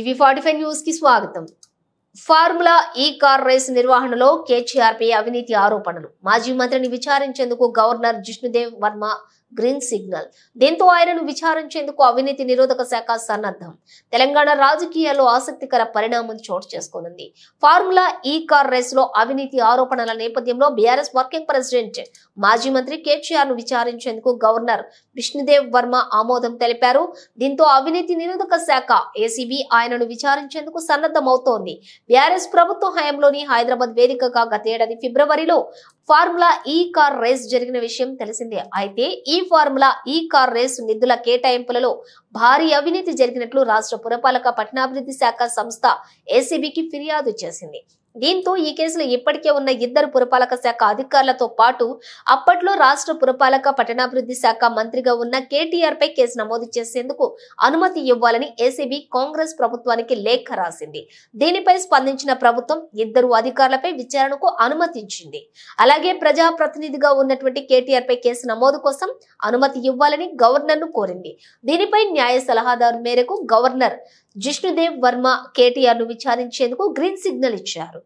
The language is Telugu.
టీవీ45 న్యూస్ కి స్వాగతం. ఫార్ములా ఈ కార్ రేస్ నిర్వహణలో కేటీఆర్పై అవినీతి ఆరోపణలు. మాజీ మంత్రిని విచారించేందుకు governor Jishnudev Varma green signal. దీంతో ఆయనను విచారించేందుకు అవినీతి నిరోధక శాఖ సన్నద్ధం. తెలంగాణ రాజకీయాల్లో ఆసక్తికర పరిణామం చోటు చేసుకోనుంది. ఫార్ములా ఈ కార్ రేస్ లో అవినీతి ఆరోపణల నేపథ్యంలో బీఆర్ఎస్ వర్కింగ్ ప్రెసిడెంట్ మాజీ మంత్రి కేటీఆర్ ను విచారించేందుకు గవర్నర్ జిష్ణుదేవ్ వర్మ ఆమోదం తెలిపారు. దీంతో అవినీతి నిరోధక శాఖ ఏసీబీ ఆయనను విచారించేందుకు సన్నద్ధమవుతోంది. బీఆర్ఎస్ ప్రభుత్వ హయాంలోని హైదరాబాద్ వేదికగా గత ఏడాది ఫిబ్రవరిలో ఫార్ములా ఈ కార్ రేస్ జరిగిన విషయం తెలిసిందే. అయితే ఈ ఫార్ములా ఈ కార్ రేస్ నిధుల కేటాయింపులలో భారీ అవినీతి జరిగినట్లు రాష్ట్ర పురపాలక పట్టణాభివృద్ధి శాఖ సంస్థ ఏసీబీకి ఫిర్యాదు చేసింది. దీంతో ఈ కేసులో ఇప్పటికే ఉన్న ఇద్దరు పురపాలక శాఖ అధికారులతో పాటు అప్పట్లో రాష్ట్ర పురపాలక పట్టణాభివృద్ధి శాఖ మంత్రిగా ఉన్న కేటీఆర్ పై కేసు నమోదు చేసేందుకు అనుమతి ఇవ్వాలని ఏసీబీ కాంగ్రెస్ ప్రభుత్వానికి లేఖ రాసింది. దీనిపై స్పందించిన ప్రభుత్వం ఇద్దరు అధికారులపై విచారణకు అనుమతించింది. అలాగే ప్రజాప్రతినిధిగా ఉన్నటువంటి కేటీఆర్ పై కేసు నమోదు కోసం అనుమతి ఇవ్వాలని గవర్నర్ ను కోరింది. దీనిపై న్యాయ సలహాదారు మేరకు గవర్నర్ జిష్ణుదేవ్ వర్మ కేటీఆర్ ను విచారించేందుకు గ్రీన్ సిగ్నల్ ఇచ్చారు.